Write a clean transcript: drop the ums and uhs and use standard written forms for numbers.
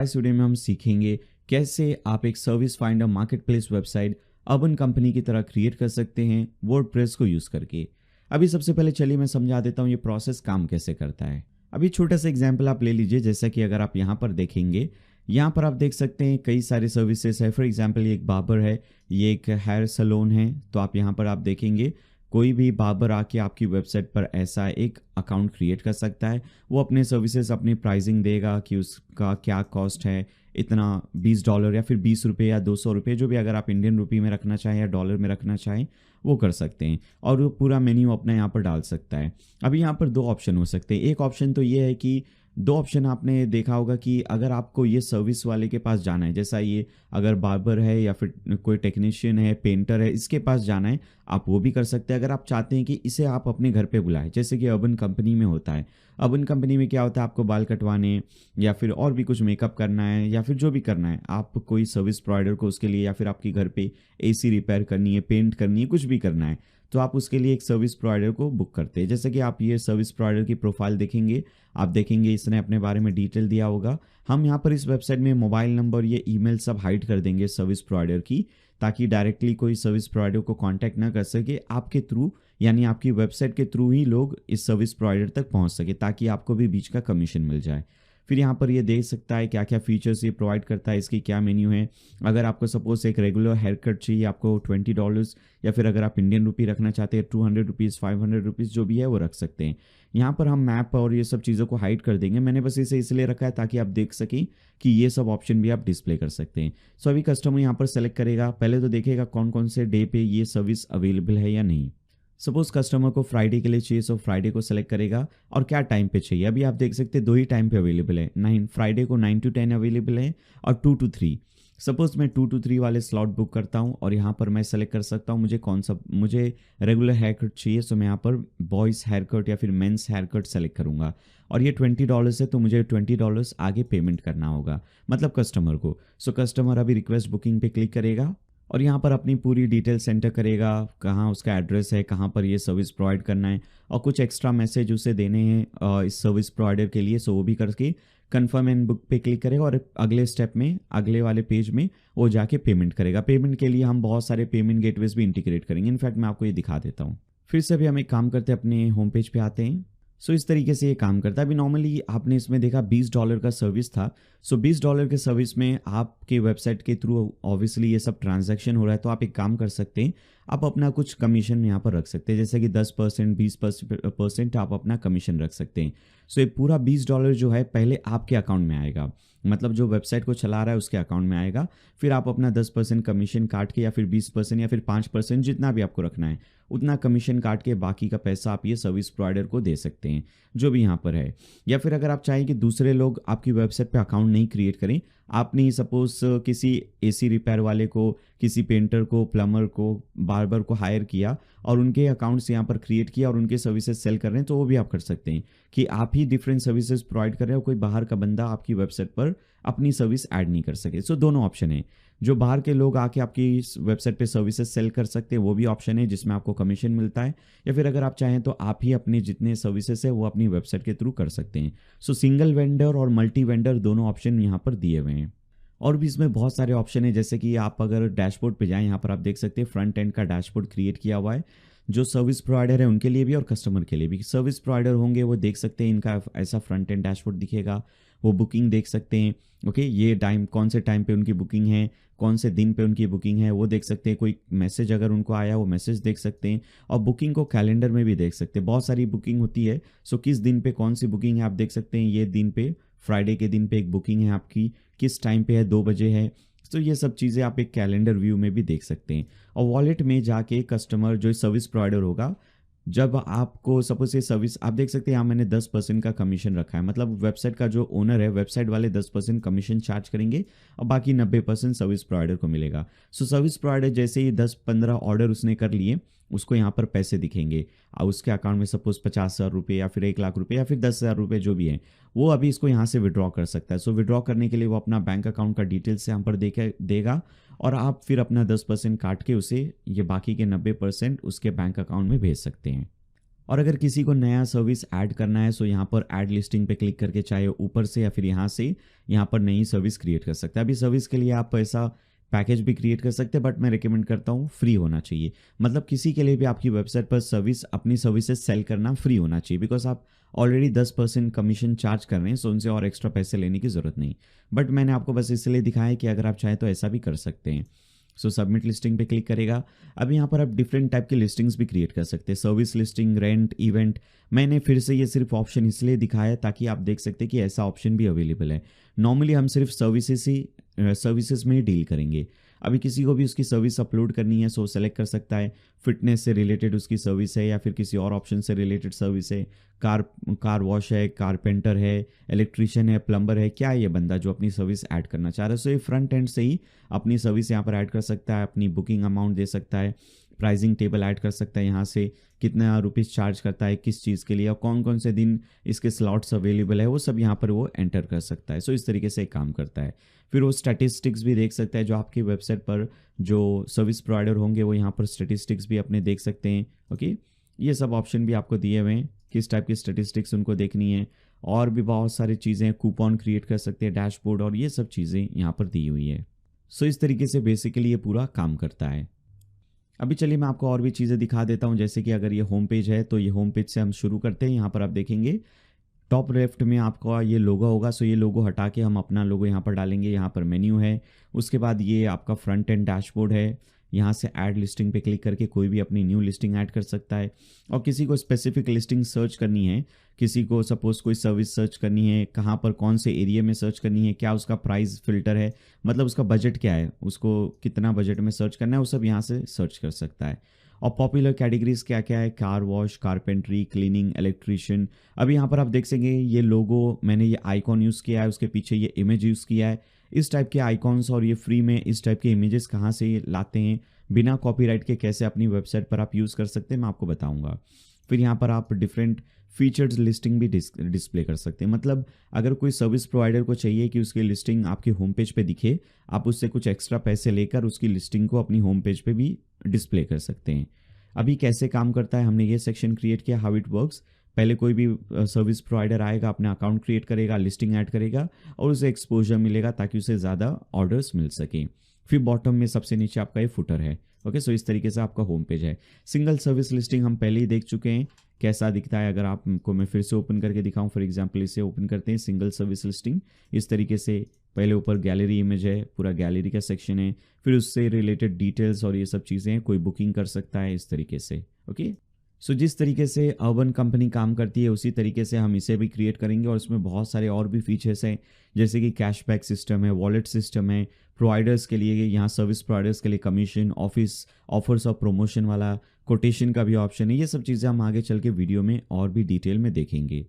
इस वीडियो में हम सीखेंगे कैसे आप एक service finder marketplace website urban company की तरह क्रिएट कर सकते हैं वर्डप्रेस को यूज़ करके। अभी सबसे पहले चलिए मैं समझा देता हूँ ये प्रोसेस काम कैसे करता है। अभी छोटा सा एग्जांपल आप ले लीजिए, जैसा कि अगर आप यहाँ पर देखेंगे, यहाँ पर आप देख सकते हैं कई सारे सर्विसेज है। फॉर एग्जांपल ये एक बार्बर है, ये एक हेयर सैलून है। तो आप यहाँ पर आप देखेंगे कोई भी बार्बर आके आपकी वेबसाइट पर ऐसा एक अकाउंट क्रिएट कर सकता है। वो अपने सर्विसेज अपनी प्राइसिंग देगा कि उसका क्या कॉस्ट है, इतना $20 या फिर ₹20 या ₹200, जो भी अगर आप इंडियन रुपी में रखना चाहें या डॉलर में रखना चाहें वो कर सकते हैं। और वो पूरा मेन्यू अपना यहाँ पर डाल सकता है। अभी यहाँ पर दो ऑप्शन हो सकते हैं। एक ऑप्शन तो ये है कि दो ऑप्शन आपने देखा होगा कि अगर आपको ये सर्विस वाले के पास जाना है, जैसा ये अगर बार्बर है या फिर कोई टेक्नीशियन है, पेंटर है, इसके पास जाना है, आप वो भी कर सकते हैं। अगर आप चाहते हैं कि इसे आप अपने घर पे बुलाएं, जैसे कि अर्बन कंपनी में होता है। अर्बन कंपनी में क्या होता है, आपको बाल कटवाने या फिर और भी कुछ मेकअप करना है या फिर जो भी करना है, आप कोई सर्विस प्रोवाइडर को उसके लिए, या फिर आपके घर पे एसी रिपेयर करनी है, पेंट करनी है, कुछ भी करना है, तो आप उसके लिए एक सर्विस प्रोवाइडर को बुक करते हैं। जैसे कि आप ये सर्विस प्रोवाइडर की प्रोफाइल देखेंगे, आप देखेंगे इसने अपने बारे में डिटेल दिया होगा। हम यहाँ पर इस वेबसाइट में मोबाइल नंबर, ये ईमेल सब हाइड कर देंगे सर्विस प्रोवाइडर की, ताकि डायरेक्टली कोई सर्विस प्रोवाइडर को कांटेक्ट ना कर सके। आपके थ्रू, यानी आपकी वेबसाइट के थ्रू ही लोग इस सर्विस प्रोवाइडर तक पहुँच सके, ताकि आपको भी बीच का कमीशन मिल जाए। फिर यहाँ पर ये देख सकता है क्या क्या फीचर्स ये प्रोवाइड करता है, इसकी क्या मेन्यू है। अगर आपको सपोज एक रेगुलर हेयर कट चाहिए, आपको $20, या फिर अगर आप इंडियन रुपी रखना चाहते हैं ₹200, ₹500, जो भी है वो रख सकते हैं। यहाँ पर हम मैप और ये सब चीज़ों को हाइड कर देंगे। मैंने बस इसे इसलिए रखा है ताकि आप देख सकें कि ये सब ऑप्शन भी आप डिस्प्ले कर सकते हैं। सो अभी कस्टमर यहाँ पर सेलेक्ट करेगा, पहले तो देखेगा कौन कौन से डे पे ये सर्विस अवेलेबल है या नहीं। सपोज कस्टमर को फ्राइडे के लिए चाहिए, सो फ्राइडे को सेलेक्ट करेगा और क्या टाइम पे चाहिए। अभी आप देख सकते हैं दो ही टाइम पे अवेलेबल है, 9 फ्राइडे को 9 to 10 अवेलेबल है और 2 to 3। सपोज मैं 2 to 3 वाले स्लॉट बुक करता हूं और यहाँ पर मैं सेलेक्ट कर सकता हूं मुझे रेगुलर हेयर कट चाहिए। सो मैं यहाँ पर बॉयज़ हेयर कट या फिर मेंस हेयर कट सेलेक्ट करूँगा और ये $20 है, तो मुझे $20 आगे पेमेंट करना होगा, मतलब कस्टमर को। सो कस्टमर अभी रिक्वेस्ट बुकिंग पे क्लिक करेगा और यहाँ पर अपनी पूरी डिटेल्स एंटर करेगा, कहाँ उसका एड्रेस है, कहाँ पर ये सर्विस प्रोवाइड करना है और कुछ एक्स्ट्रा मैसेज उसे देने हैं इस सर्विस प्रोवाइडर के लिए। सो वो भी करके कन्फर्म एंड बुक पे क्लिक करेगा और अगले स्टेप में, अगले वाले पेज में वो जाके पेमेंट करेगा। पेमेंट के लिए हम बहुत सारे पेमेंट गेटवेज भी इंटीग्रेट करेंगे। इनफैक्ट मैं आपको ये दिखा देता हूँ। फिर से अभी हम एक काम करते हैं, अपने होम पेज पे आते हैं। सो इस तरीके से ये काम करता है। अभी नॉर्मली आपने इसमें देखा $20 का सर्विस था। सो $20 के सर्विस में आपके वेबसाइट के थ्रू ऑब्वियसली ये सब ट्रांजैक्शन हो रहा है, तो आप एक काम कर सकते हैं, आप अपना कुछ कमीशन यहाँ पर रख सकते हैं, जैसे कि 10%, 20% आप अपना कमीशन रख सकते हैं। सो ये पूरा $20 जो है पहले आपके अकाउंट में आएगा, मतलब जो वेबसाइट को चला रहा है उसके अकाउंट में आएगा। फिर आप अपना 10% कमीशन काट के, या फिर 20% या फिर 5%, जितना भी आपको रखना है उतना कमीशन काट के बाकी का पैसा आप ये सर्विस प्रोवाइडर को दे सकते हैं, जो भी यहाँ पर है। या फिर अगर आप चाहें कि दूसरे लोग आपकी वेबसाइट पे अकाउंट नहीं क्रिएट करें, आपने सपोज किसी एसी रिपेयर वाले को, किसी पेंटर को, प्लम्बर को, बार्बर को हायर किया और उनके अकाउंट्स यहाँ पर क्रिएट किया और उनके सर्विसेज सेल कर रहे हैं, तो वो भी आप कर सकते हैं कि आप ही डिफरेंट सर्विसेज प्रोवाइड कर रहे हो, कोई बाहर का बंदा आपकी वेबसाइट पर अपनी सर्विस ऐड नहीं कर सके। सो दोनों ऑप्शन है, जो बाहर के लोग आके आपकी वेबसाइट पे सर्विसेज सेल कर सकते हैं वो भी ऑप्शन है, जिसमें आपको कमीशन मिलता है। या फिर अगर आप चाहें तो आप ही अपने जितने सर्विसेज है वो अपनी वेबसाइट के थ्रू कर सकते हैं। सो सिंगल वेंडर और मल्टी वेंडर दोनों ऑप्शन यहाँ पर दिए हुए हैं। और भी इसमें बहुत सारे ऑप्शन है, जैसे कि आप अगर डैशबोर्ड पे जाएं, यहाँ पर आप देख सकते हैं फ्रंट एंड का डैशबोर्ड क्रिएट किया हुआ है, जो सर्विस प्रोवाइडर है उनके लिए भी और कस्टमर के लिए भी। सर्विस प्रोवाइडर होंगे वो देख सकते हैं, इनका ऐसा फ्रंट एंड डैशबोर्ड दिखेगा, वो बुकिंग देख सकते हैं। ओके, ये टाइम, कौन से टाइम पे उनकी बुकिंग है, कौन से दिन पे उनकी बुकिंग है वो देख सकते हैं। कोई मैसेज अगर उनको आया वो मैसेज देख सकते हैं और बुकिंग को कैलेंडर में भी देख सकते हैं। बहुत सारी बुकिंग होती है, सो किस दिन पे कौन सी बुकिंग है आप देख सकते हैं। ये दिन पे, फ्राइडे के दिन पे एक बुकिंग है आपकी, किस टाइम पे है, 2 बजे है। तो ये सब चीज़ें आप एक कैलेंडर व्यू में भी देख सकते हैं। और वॉलेट में जाके कस्टमर, जो सर्विस प्रोवाइडर होगा, जब आपको सपोज ये सर्विस आप देख सकते हैं, यहाँ मैंने 10% का कमीशन रखा है, मतलब वेबसाइट का जो ओनर है, वेबसाइट वाले 10% कमीशन चार्ज करेंगे और बाकी 90% सर्विस प्रोवाइडर को मिलेगा। सो सर्विस प्रोवाइडर जैसे ही 10-15 ऑर्डर उसने कर लिए, उसको यहाँ पर पैसे दिखेंगे और उसके अकाउंट में सपोज ₹50,000 या फिर ₹1,00,000 या फिर ₹10,000 जो भी है, वो अभी इसको यहाँ से विड्रॉ कर सकता है। सो विड्रॉ करने के लिए वो अपना बैंक अकाउंट का डिटेल्स यहाँ पर देगा और आप फिर अपना 10% काट के उसे, ये बाकी के 90% उसके बैंक अकाउंट में भेज सकते हैं। और अगर किसी को नया सर्विस ऐड करना है, सो यहाँ पर ऐड लिस्टिंग पे क्लिक करके चाहे ऊपर से या फिर यहाँ से यहाँ पर नई सर्विस क्रिएट कर सकते हैं। अभी सर्विस के लिए आप ऐसा पैकेज भी क्रिएट कर सकते हैं, बट मैं रिकमेंड करता हूँ फ्री होना चाहिए। मतलब किसी के लिए भी आपकी वेबसाइट पर अपनी सर्विसेज सेल करना फ्री होना चाहिए, बिकॉज आप ऑलरेडी 10% कमीशन चार्ज कर रहे हैं, सो उनसे और एक्स्ट्रा पैसे लेने की ज़रूरत नहीं। बट मैंने आपको बस इसलिए दिखाया है कि अगर आप चाहें तो ऐसा भी कर सकते हैं। सो सबमिट लिस्टिंग पे क्लिक करेगा। अब यहाँ पर आप डिफरेंट टाइप की लिस्टिंग्स भी क्रिएट कर सकते हैं, सर्विस लिस्टिंग, रेंट, इवेंट। मैंने फिर से ये सिर्फ ऑप्शन इसलिए दिखाया ताकि आप देख सकते हैं कि ऐसा ऑप्शन भी अवेलेबल है। नॉर्मली हम सिर्फ सर्विसेज में ही डील करेंगे। अभी किसी को भी उसकी सर्विस अपलोड करनी है, सो सेलेक्ट कर सकता है। फिटनेस से रिलेटेड उसकी सर्विस है या फिर किसी और ऑप्शन से रिलेटेड सर्विस है, कार वॉश है, कारपेंटर है, इलेक्ट्रीशियन है, प्लम्बर है, क्या है ये बंदा जो अपनी सर्विस ऐड करना चाह रहा है। सो ये फ्रंट एंड से ही अपनी सर्विस यहाँ पर ऐड कर सकता है, अपनी बुकिंग अमाउंट दे सकता है, प्राइसिंग टेबल ऐड कर सकता है, यहाँ से कितना रुपीज़ चार्ज करता है किस चीज़ के लिए और कौन कौन से दिन इसके स्लॉट्स अवेलेबल है, वो सब यहाँ पर वो एंटर कर सकता है। सो इस तरीके से काम करता है। फिर वो स्टैटिस्टिक्स भी देख सकता है, जो आपकी वेबसाइट पर जो सर्विस प्रोवाइडर होंगे वो यहाँ पर स्टैटिस्टिक्स भी अपने देख सकते हैं। ओके, ये सब ऑप्शन भी आपको दिए हुए हैं, किस टाइप की स्टैटिस्टिक्स उनको देखनी है। और भी बहुत सारी चीज़ें, कूपन क्रिएट कर सकते हैं, डैशबोर्ड, और ये सब चीज़ें यहाँ पर दी हुई है। सो इस तरीके से बेसिकली ये पूरा काम करता है। अभी चलिए मैं आपको और भी चीज़ें दिखा देता हूँ, जैसे कि अगर ये होम पेज है तो ये होम पेज से हम शुरू करते हैं। यहाँ पर आप देखेंगे टॉप लेफ्ट में आपका ये लोगो होगा, सो ये लोगो हटा के हम अपना लोगो यहाँ पर डालेंगे। यहाँ पर मेन्यू है, उसके बाद ये आपका फ्रंट एंड डैशबोर्ड है। यहाँ से ऐड लिस्टिंग पे क्लिक करके कोई भी अपनी न्यू लिस्टिंग ऐड कर सकता है। और किसी को स्पेसिफिक लिस्टिंग सर्च करनी है, किसी को सपोज कोई सर्विस सर्च करनी है, कहाँ पर कौन से एरिया में सर्च करनी है, क्या उसका प्राइस फिल्टर है, मतलब उसका बजट क्या है, उसको कितना बजट में सर्च करना है, वो सब यहाँ से सर्च कर सकता है। और पॉपुलर कैटेगरीज क्या क्या है, car wash, carpentry, cleaning, electrician. अब यहाँ पर आप देख सकेंगे ये लोगो, मैंने ये आइकॉन यूज़ किया है, उसके पीछे ये इमेज यूज़ किया है। इस टाइप के आइकॉन्स और ये फ्री में इस टाइप के इमेजेस कहाँ से लाते हैं, बिना कॉपीराइट के कैसे अपनी वेबसाइट पर आप यूज़ कर सकते हैं, मैं आपको बताऊंगा। फिर यहाँ पर आप डिफरेंट फीचर्स लिस्टिंग भी डिस्प्ले कर सकते हैं। मतलब अगर कोई सर्विस प्रोवाइडर को चाहिए कि उसकी लिस्टिंग आपके होम पेज पे दिखे, आप उससे कुछ एक्स्ट्रा पैसे लेकर उसकी लिस्टिंग को अपनी होम पेज पे भी डिस्प्ले कर सकते हैं। अभी कैसे काम करता है, हमने ये सेक्शन क्रिएट किया, हाउ इट वर्क्स। पहले कोई भी सर्विस प्रोवाइडर आएगा, अपना अकाउंट क्रिएट करेगा, लिस्टिंग ऐड करेगा और उसे एक्सपोजर मिलेगा ताकि उसे ज़्यादा ऑर्डर्स मिल सके। फिर बॉटम में सबसे नीचे आपका ये फुटर है। ओके, सो इस तरीके से आपका होम पेज है। सिंगल सर्विस लिस्टिंग हम पहले ही देख चुके हैं कैसा दिखता है। अगर आपको मैं फिर से ओपन करके दिखाऊं, फॉर एग्जांपल इसे ओपन करते हैं, सिंगल सर्विस लिस्टिंग इस तरीके से। पहले ऊपर गैलरी इमेज है, पूरा गैलरी का सेक्शन है, फिर उससे रिलेटेड डिटेल्स और ये सब चीज़ें हैं, कोई बुकिंग कर सकता है इस तरीके से। ओके, सो जिस तरीके से अर्बन कंपनी काम करती है उसी तरीके से हम इसे भी क्रिएट करेंगे। और इसमें बहुत सारे और भी फीचर्स हैं, जैसे कि कैशबैक सिस्टम है, वॉलेट सिस्टम है, प्रोवाइडर्स के लिए यहाँ सर्विस प्रोवाइडर्स के लिए कमीशन, ऑफिस ऑफर्स और प्रमोशन वाला कोटेशन का भी ऑप्शन है। ये सब चीज़ें हम आगे चल के वीडियो में और भी डिटेल में देखेंगे।